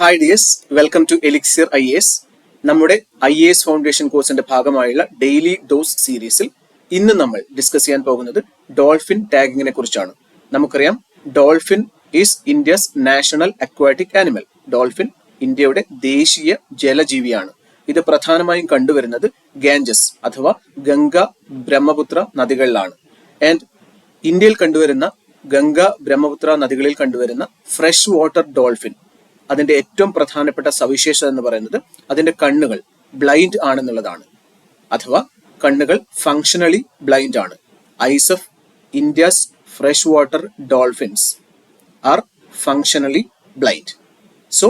Hi dears, welcome to elixir IAS. നമ്മുടെ IAS foundation കോഴ്സിന്റെ ഭാഗമായുള്ള ഡെയിലി ഡോസ് സീരീസിൽ ഇന്ന് നമ്മൾ ഡിസ്കസ് ചെയ്യാൻ പോകുന്നത് ഡോൾഫിൻ ടാഗിങ്ങിനെ കുറിച്ചാണ്. നമുക്കറിയാം, dolphin is India's national aquatic animal. Dolphin ഇന്ത്യയുടെ ദേശീയ ജലജീവിയാണ്. ഇത് പ്രധാനമായും കണ്ടുവരുന്നത് ഗാഞ്ചസ് അഥവാ ഗംഗ, ബ്രഹ്മപുത്ര നദികളിലാണ്. ആൻഡ് ഇന്ത്യയിൽ കണ്ടുവരുന്ന ഗംഗ, ബ്രഹ്മപുത്ര നദികളിൽ കണ്ടുവരുന്ന ഫ്രഷ് വാട്ടർ ഡോൾഫിൻ, അതിന്റെ ഏറ്റവും പ്രധാനപ്പെട്ട സവിശേഷത എന്ന് പറയുന്നത് അതിന്റെ കണ്ണുകൾ ബ്ലൈൻഡ് ആണെന്നുള്ളതാണ്. അഥവാ കണ്ണുകൾ ഫങ്ഷണലി ബ്ലൈൻഡ് ആണ്. Eyes of India's fresh water dolphins are functionally blind. So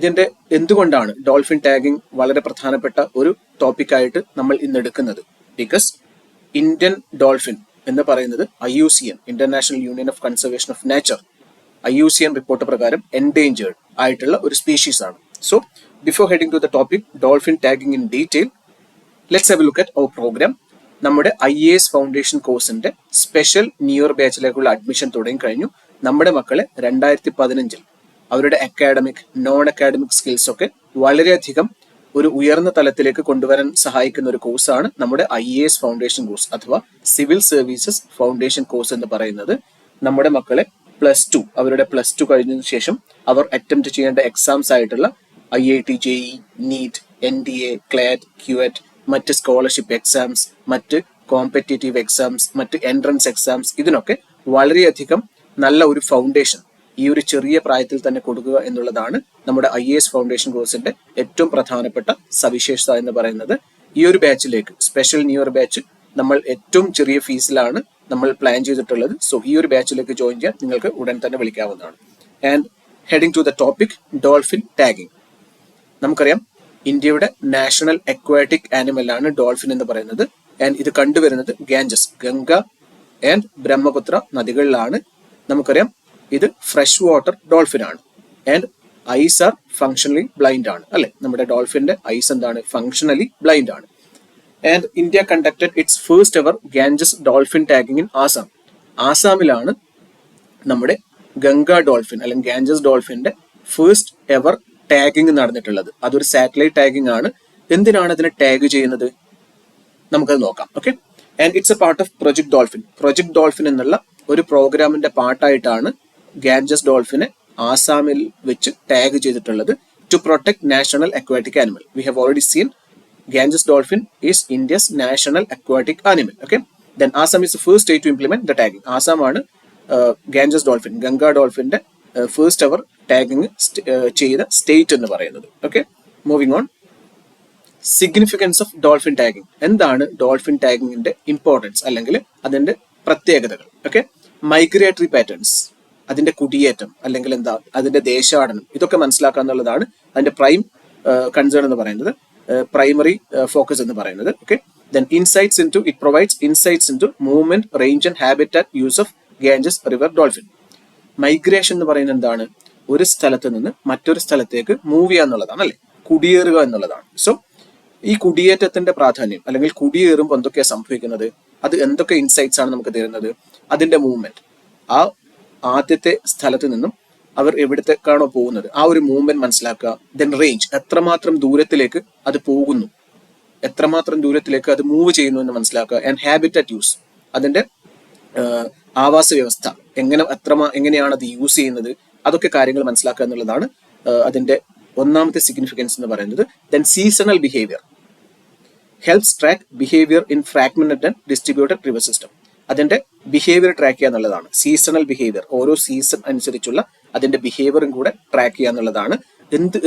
ഇതിന്റെ എന്തുകൊണ്ടാണ് ഡോൾഫിൻ ടാഗിങ് വളരെ പ്രധാനപ്പെട്ട ഒരു ടോപ്പിക്കായിട്ട് നമ്മൾ ഇന്ന് എടുക്കുന്നത്? ബിക്കോസ് ഇന്ത്യൻ ഡോൾഫിൻ എന്ന് പറയുന്നത് IUCN, international union of conservation of nature, IUCN report പ്രകാരം എൻഡേഞ്ചേർഡ് ആയിട്ടുള്ള ഒരു സ്പീഷീസ് ആണ്. So before heading to the topic dolphin tagging in detail, let's have a look at our program. നമ്മുടെ IAS foundation കോഴ്സിന്റെ special new year ബാച്ചിലേക്കുള്ള admission തുടങ്ങി കഴിഞ്ഞു. നമ്മുടെ മക്കളെ 2015 അവരുടെ അക്കാഡമിക്, നോൺ അക്കാഡമിക് സ്കിൽസ് ഒക്കെ വളരെയധികം ഒരു ഉയർന്ന തലത്തിലേക്ക് കൊണ്ടുവരാൻ സഹായിക്കുന്ന ഒരു കോഴ്സാണ് നമ്മുടെ IAS ഫൗണ്ടേഷൻ കോഴ്സ് അഥവാ സിവിൽ സർവീസസ് ഫൗണ്ടേഷൻ കോഴ്സ് എന്ന് പറയുന്നത്. നമ്മുടെ മക്കളെ അവരുടെ പ്ലസ് ടു കഴിഞ്ഞതിന് ശേഷം അവർ അറ്റംപ്റ്റ് ചെയ്യേണ്ട എക്സാംസ് ആയിട്ടുള്ള IIT, JEE, NEET, NDA, CLAT, QET, മറ്റ് സ്കോളർഷിപ്പ് എക്സാംസ്, മറ്റ് കോമ്പറ്റേറ്റീവ് എക്സാംസ്, മറ്റ് എൻട്രൻസ് എക്സാംസ്, ഇതിനൊക്കെ വളരെയധികം നല്ല ഒരു ഫൗണ്ടേഷൻ ഈ ഒരു ചെറിയ പ്രായത്തിൽ തന്നെ കൊടുക്കുക എന്നുള്ളതാണ് നമ്മുടെ IAS ഫൗണ്ടേഷൻ കോഴ്സിന്റെ ഏറ്റവും പ്രധാനപ്പെട്ട സവിശേഷത എന്ന് പറയുന്നത്. ഈ ഒരു ബാച്ചിലേക്ക്, സ്പെഷ്യൽ ന്യൂ ഇയർ ബാച്ച്, നമ്മൾ ഏറ്റവും ചെറിയ ഫീസിലാണ് നമ്മൾ പ്ലാൻ ചെയ്തിട്ടുള്ളത്. സോ ഈ ഒരു ബാച്ചിലേക്ക് ജോയിൻ ചെയ്യാൻ നിങ്ങൾക്ക് ഉടൻ തന്നെ വിളിക്കാവുന്നതാണ്. And heading to the topic dolphin tagging. നമുക്കറിയാം, ഇന്ത്യയുടെ നാഷണൽ അക്വാറ്റിക് ആനിമൽ ആണ് ഡോൾഫിൻ എന്ന് പറയുന്നത്. ആൻഡ് ഇത് കണ്ടുവരുന്നത് ഗാഞ്ചസ്, ഗംഗ ആൻഡ് ബ്രഹ്മപുത്ര നദികളിലാണ്. നമുക്കറിയാം, ഇത് ഫ്രഷ് വാട്ടർ ഡോൾഫിൻ ആണ്. And eyes are functionally blind ആണ്, അല്ലെ? നമ്മുടെ ഡോൾഫിന്റെ ഐസ് എന്താണ്? ഫങ്ഷണലി ബ്ലൈൻഡ് ആണ്. And India conducted its first ever Ganges dolphin tagging in Assam. ആസാമിലാണ് നമ്മുടെ ഗംഗ ഡോൾഫിൻ അല്ലെങ്കിൽ ഗാഞ്ചസ് ഡോൾഫിന്റെ ഫസ്റ്റ് എവർ ടാഗിങ് നടന്നിട്ടുള്ളത്. അതൊരു സാറ്റലൈറ്റ് ടാഗിങ് ആണ്. എന്തിനാണ് അതിനെ ടാഗ് ചെയ്യുന്നത്? നമുക്കത് നോക്കാം. Okay. And it's A part of project dolphin. Project dolphin എന്നുള്ള ഒരു പ്രോഗ്രാമിന്റെ പാർട്ടായിട്ടാണ് ഗാഞ്ചസ് ഡോൾഫിനെ ആസാമിൽ വെച്ച് ടാഗ് ചെയ്തിട്ടുള്ളത്. To protect national aquatic animal. We have already seen Ganges dolphin is India's national aquatic animal. Okay. Then Assam is the first state to implement the tagging. Assam ആണ് Ganges dolphin, Ganga ഡോൾഫിന്റെ first ever tagging ചെയ്ത state എന്ന് പറയുന്നത്. Okay. Moving on. Significance of dolphin tagging. എന്താണ് dolphin ടാഗിങ്ങിന്റെ importance അല്ലെങ്കിൽ അതിന്റെ പ്രത്യേകതകൾ? ഓക്കെ. മൈഗ്രേറ്ററി പാറ്റേൺസ്, അതിന്റെ കുടിയേറ്റം അല്ലെങ്കിൽ എന്താ അതിന്റെ ദേശാടനം, ഇതൊക്കെ മനസ്സിലാക്കുക എന്നുള്ളതാണ് അതിന്റെ പ്രൈം കൺസേൺ എന്ന് പറയുന്നത്, primary focus എന്ന് പറയുന്നത്. Okay. Then insights into, it provides insights into movement, range and habitat use of Ganges river dolphin. Migration എന്ന് പറയുന്നത് എന്താണ്? ഒരു സ്ഥലത്ത് നിന്ന് മറ്റൊരു സ്ഥലത്തേക്ക് മൂവ് ചെയ്യുക എന്നുള്ളതാണ്, അല്ലെ? കുടിയേറുക എന്നുള്ളതാണ്. സോ ഈ കുടിയേറ്റത്തിന്റെ പ്രാധാന്യം അല്ലെങ്കിൽ കുടിയേറുമ്പോൾ എന്തൊക്കെയാണ് സംഭവിക്കുന്നത്, അത് എന്തൊക്കെ ഇൻസൈറ്റ്സ് ആണ് നമുക്ക് തരുന്നത്? അതിന്റെ മൂവ്മെന്റ്, ആ ആദ്യത്തെ സ്ഥലത്ത് നിന്നും അവർ എവിടത്തേക്കാണോ പോകുന്നത് ആ ഒരു മൂവ്മെന്റ് മനസ്സിലാക്കുക. ദെൻ റേഞ്ച്, എത്രമാത്രം ദൂരത്തിലേക്ക് അത് പോകുന്നു, എത്രമാത്രം ദൂരത്തിലേക്ക് അത് മൂവ് ചെയ്യുന്നു എന്ന് മനസ്സിലാക്കുക. ആൻഡ് ഹാബിറ്ററ്റ് യൂസ്, അതിന്റെ ആവാസ വ്യവസ്ഥ എങ്ങനെയാണ് അത് യൂസ് ചെയ്യുന്നത്, അതൊക്കെ കാര്യങ്ങൾ മനസ്സിലാക്കുക എന്നുള്ളതാണ് അതിന്റെ ഒന്നാമത്തെ സിഗ്നിഫിക്കൻസ് എന്ന് പറയുന്നത്. Then seasonal behaviour, helps track behaviour in fragmented and distributed river system. അതിന്റെ ബിഹേവിയർ ട്രാക്ക് ചെയ്യുക എന്നുള്ളതാണ്. സീസണൽ ബിഹേവിയർ, ഓരോ സീസൺ അനുസരിച്ചുള്ള അതിന്റെ ബിഹേവിയറും കൂടെ ട്രാക്ക് ചെയ്യുക എന്നുള്ളതാണ്.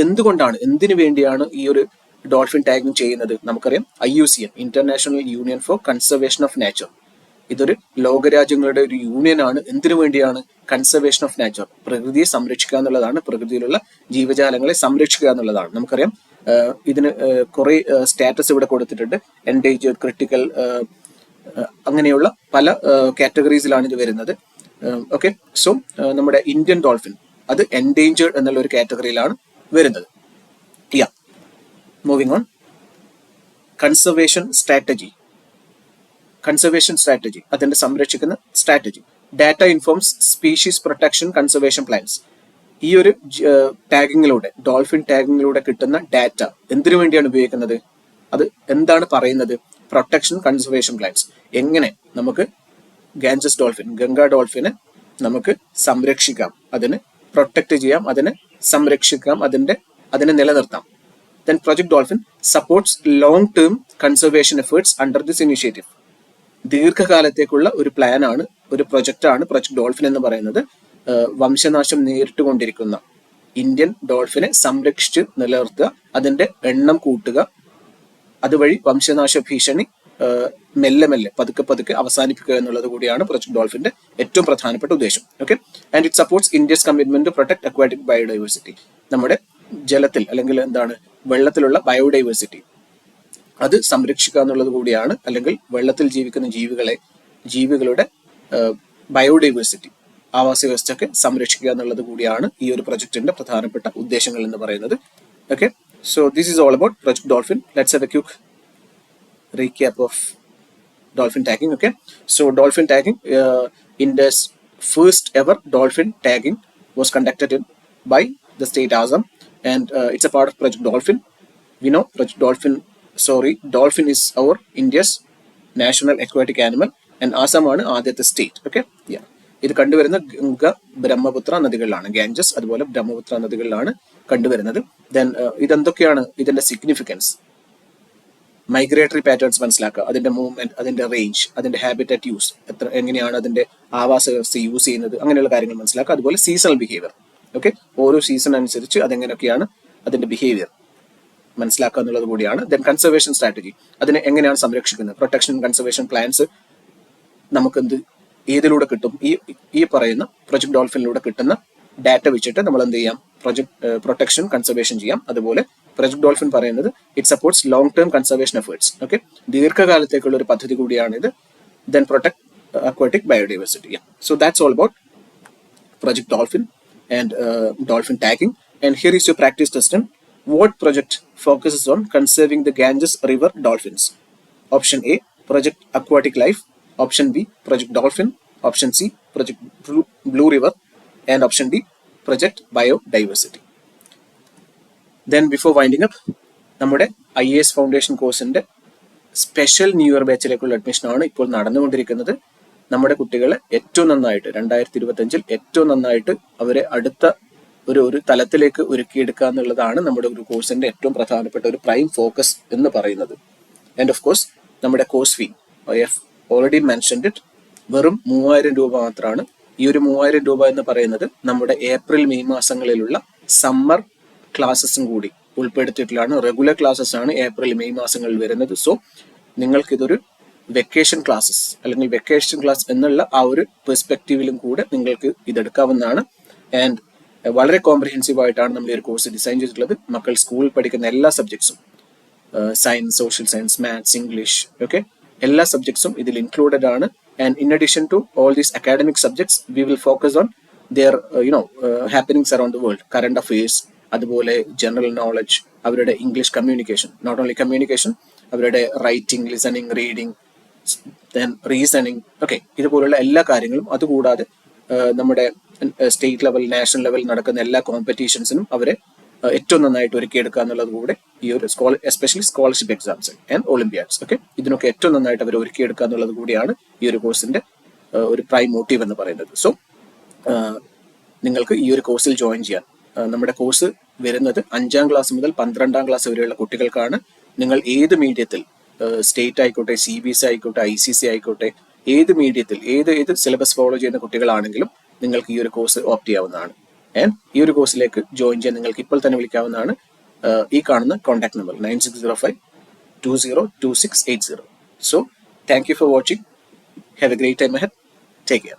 എന്തുകൊണ്ടാണ്, എന്തിനു വേണ്ടിയാണ് ഈ ഒരു ഡോൾഫിൻ ടാഗിങ് ചെയ്യുന്നത്? നമുക്കറിയാം, IUCN, international union for conservation of nature, ഇതൊരു ലോകരാജ്യങ്ങളുടെ ഒരു യൂണിയൻ ആണ്. എന്തിനു വേണ്ടിയാണ്? കൺസർവേഷൻ ഓഫ് നേച്ചർ, പ്രകൃതിയെ സംരക്ഷിക്കുക എന്നുള്ളതാണ്, പ്രകൃതിയിലുള്ള ജീവജാലങ്ങളെ സംരക്ഷിക്കുക എന്നുള്ളതാണ്. നമുക്കറിയാം, ഇതിന് കുറെ സ്റ്റാറ്റസ് ഇവിടെ കൊടുത്തിട്ടുണ്ട്. എൻഡേഞ്ചേർഡ്, ക്രിട്ടിക്കൽ, അങ്ങനെയുള്ള പല കാറ്റഗറീസിലാണ് ഇത് വരുന്നത്. ഓക്കെ. സോ നമ്മുടെ ഇന്ത്യൻ ഡോൾഫിൻ അത് എൻഡേഞ്ചേർഡ് എന്നുള്ള ഒരു കാറ്റഗറിയിലാണ് വരുന്നത്. Moving on. കൺസർവേഷൻ സ്ട്രാറ്റജി, അതിന്റെ സംരക്ഷിക്കുന്ന strategy. Data informs species protection conservation plans. ഈ ഒരു ടാഗിങ്ങിലൂടെ, ഡോൾഫിൻ ടാഗിങ്ങിലൂടെ കിട്ടുന്ന ഡാറ്റ എന്തിനു വേണ്ടിയാണ് ഉപയോഗിക്കുന്നത്? അത് എന്താണ് പറയുന്നത്? Protection conservation plans. എങ്ങനെ നമുക്ക് ഗാഞ്ചസ് ഡോൾഫിൻ, ഗംഗ ഡോൾഫിനെ നമുക്ക് സംരക്ഷിക്കാം, അതിന് പ്രൊട്ടക്ട് ചെയ്യാം, അതിനെ സംരക്ഷിക്കാം, അതിനെ നിലനിർത്താം. Then Project Dolphin supports long-term conservation efforts under this initiative. ദീർഘകാലത്തേക്കുള്ള ഒരു പ്ലാൻ ആണ്, ഒരു പ്രൊജക്റ്റ് ആണ് പ്രൊജക്ട് ഡോൾഫിൻ എന്ന് പറയുന്നത്. വംശനാശം നേരിട്ടുകൊണ്ടിരിക്കുന്ന ഇന്ത്യൻ ഡോൾഫിനെ സംരക്ഷിച്ച് നിലനിർത്തുക, അതിന്റെ എണ്ണം കൂട്ടുക, അതുവഴി വംശനാശ ഭീഷണി മെല്ലെ മെല്ലെ പതുക്കെ അവസാനിപ്പിക്കുക എന്നുള്ളത് കൂടിയാണ് പ്രൊജക്ട് ഡോൾഫിന്റെ ഏറ്റവും പ്രധാനപ്പെട്ട ഉദ്ദേശം. Okay, and it supports India's commitment to protect aquatic biodiversity. നമ്മുടെ ജലത്തിൽ അല്ലെങ്കിൽ വെള്ളത്തിലുള്ള ബയോഡൈവേഴ്സിറ്റി അത് സംരക്ഷിക്കുക എന്നുള്ളത് കൂടിയാണ്, അല്ലെങ്കിൽ വെള്ളത്തിൽ ജീവിക്കുന്ന ജീവികളുടെ ബയോഡൈവേഴ്സിറ്റി, ആവാസ വ്യവസ്ഥയൊക്കെ സംരക്ഷിക്കുക എന്നുള്ളത് കൂടിയാണ് ഈ ഒരു പ്രൊജക്ടിന്റെ പ്രധാനപ്പെട്ട ഉദ്ദേശങ്ങൾ എന്ന് പറയുന്നത്. Okay, so this is all about project dolphin. Let's have A quick recap of dolphin tagging. Okay, so dolphin tagging, India's first ever dolphin tagging was conducted by the state Assam, and it's a part of Project Dolphin. We know Project Dolphin is our India's national aquatic animal, and Assam ആണ് ആദ്യത്തെ state. Okay, ഇത് കണ്ടുവരുന്ന Ganga, Brahmaputra നദികളിലാണ്, Ganges അതുപോലെ ബ്രഹ്മപുത്ര നദികളിലാണ് കണ്ടുവരുന്നത്. Then ഇതെന്തൊക്കെയാണ് ഇതിന്റെ significance? Migratory patterns മനസ്സിലാക്കുക, അതിന്റെ movement, അതിന്റെ റേഞ്ച്, അതിന്റെ ഹാബിറ്ററ്റ് യൂസ്, എങ്ങനെയാണ് അതിന്റെ ആവാസ വ്യവസ്ഥ യൂസ് ചെയ്യുന്നത്, അങ്ങനെയുള്ള കാര്യങ്ങൾ മനസ്സിലാക്കുക. അതുപോലെ സീസണൽ ബിഹേവിയർ. ഓക്കെ, ഓരോ സീസൺ അനുസരിച്ച് അതെങ്ങനെയൊക്കെയാണ് അതിന്റെ ബിഹേവിയർ മനസ്സിലാക്കുക എന്നുള്ളത് കൂടിയാണ്. ദെൻ കൺസർവേഷൻ സ്ട്രാറ്റജി, അതിനെ എങ്ങനെയാണ് സംരക്ഷിക്കുന്നത്, പ്രൊട്ടക്ഷൻ കൺസർവേഷൻ പ്ലാൻസ് നമുക്ക് ഏതിലൂടെ കിട്ടും? ഈ പറയുന്ന പ്രൊജക്ട് ഡോൾഫിനിലൂടെ കിട്ടുന്ന ഡാറ്റ വെച്ചിട്ട് നമ്മൾ എന്ത് ചെയ്യാം? പ്രൊട്ടക്ഷൻ കൺസർവേഷൻ ചെയ്യാം. അതുപോലെ പ്രൊജക്ട് ഡോൾഫിൻ പറയുന്നത് it supports long term conservation efforts. Okay, ദീർഘകാലത്തേക്കുള്ള ഒരു പദ്ധതി കൂടിയാണ് ഇത്. Then protect aquatic biodiversity. So that's all about project dolphin and dolphin tagging. And here is your practice question. What project focuses on conserving the Ganges River dolphins? Option A, Project Aquatic Life. Option B, Project Dolphin. Option C, Project Blue River. And option D, Project Biodiversity. Then before winding up, നമ്മുടെ IAS foundation കോഴ്സിന്റെ special new year ബാച്ചിലേക്കുള്ള admission ആണ് ഇപ്പോൾ നടന്നുകൊണ്ടിരിക്കുന്നത്. നമ്മുടെ കുട്ടികളെ ഏറ്റവും നന്നായിട്ട് 2025 ഏറ്റവും നന്നായിട്ട് അവരെ അടുത്ത ഒരു തലത്തിലേക്ക് ഒരുക്കിയെടുക്കുക എന്നുള്ളതാണ് നമ്മുടെ ഒരു കോഴ്സിന്റെ ഏറ്റവും പ്രധാനപ്പെട്ട ഒരു പ്രൈം ഫോക്കസ് എന്ന് പറയുന്നത്. ആൻഡ് ഓഫ് കോഴ്സ് നമ്മുടെ course fee, I have already mentioned it, വെറും 3000 രൂപ മാത്രമാണ്. ഈ ഒരു 3000 രൂപ എന്ന് പറയുന്നത് നമ്മുടെ ഏപ്രിൽ മെയ് മാസങ്ങളിലുള്ള സമ്മർ ക്ലാസ്സസും കൂടി ഉൾപ്പെടുത്തിയിട്ടുള്ളതാണ്. റെഗുലർ ക്ലാസ്സസ് ആണ് ഏപ്രിൽ മെയ് മാസങ്ങളിൽ വരുന്നത്. സോ നിങ്ങൾക്കിതൊരു വെക്കേഷൻ ക്ലാസ്സസ് അല്ലെങ്കിൽ വെക്കേഷൻ ക്ലാസ് എന്നുള്ള ആ ഒരു പെർസ്പെക്റ്റീവിലും കൂടെ നിങ്ങൾക്ക് ഇതെടുക്കാവുന്നതാണ്. ആൻഡ് വളരെ കോംപ്രിഹെൻസീവ് ആയിട്ടാണ് നമ്മൾ ഈ ഒരു കോഴ്സ് ഡിസൈൻ ചെയ്തിട്ടുള്ളത്. മക്കൾ സ്കൂളിൽ പഠിക്കുന്ന എല്ലാ സബ്ജക്ട്സും, science, social science, maths, English, okay, എല്ലാ സബ്ജക്ട്സും ഇതിൽ ഇൻക്ലൂഡഡ് ആണ്. And in addition to all these academic subjects, we will focus on their happenings around the world, current affairs, അതുപോലെ ജനറൽ നോളജ്, അവരുടെ English communication, not only communication, അവരുടെ writing, listening, reading, then reasoning, okay, ഇതുപോലുള്ള എല്ലാ കാര്യങ്ങളും. അതുകൂടാതെ നമ്മുടെ state level, national level നടക്കുന്ന എല്ലാ കോമ്പറ്റീഷൻസിനും അവരെ ഏറ്റവും നന്നായിട്ട് ഒരുക്കിയെടുക്കുക എന്നുള്ളത് കൂടെ ഈ ഒരു especially scholarship exams and olympiads, okay, ഇതിനൊക്കെ ഏറ്റവും നന്നായിട്ട് അവർ ഒരുക്കിയെടുക്കുക എന്നുള്ളത് കൂടിയാണ് ഈ ഒരു കോഴ്സിന്റെ ഒരു പ്രൈം മോട്ടീവ് എന്ന് പറയുന്നത്. സോ നിങ്ങൾക്ക് ഈ ഒരു കോഴ്സിൽ ജോയിൻ ചെയ്യാൻ, നമ്മുടെ കോഴ്സ് വരുന്നത് 5ാം ക്ലാസ് മുതൽ 12ാം ക്ലാസ് വരെയുള്ള കുട്ടികൾക്കാണ്. നിങ്ങൾ ഏത് മീഡിയത്തിൽ, സ്റ്റേറ്റ് ആയിക്കോട്ടെ, CBSE ആയിക്കോട്ടെ, ICC ആയിക്കോട്ടെ, ഏത് മീഡിയത്തിൽ ഏത് സിലബസ് ഫോളോ ചെയ്യുന്ന കുട്ടികളാണെങ്കിലും നിങ്ങൾക്ക് ഈ ഒരു കോഴ്സ് ഓപ്റ്റ് ചെയ്യാവുന്നതാണ്. ആൻഡ് ഈ ഒരു കോഴ്സിലേക്ക് ജോയിൻ ചെയ്യാൻ നിങ്ങൾക്ക് ഇപ്പോൾ തന്നെ വിളിക്കാവുന്നതാണ്. ഈ കാണുന്ന contact number 9605202680. So thank you for watching. Have A great time ahead. Take care.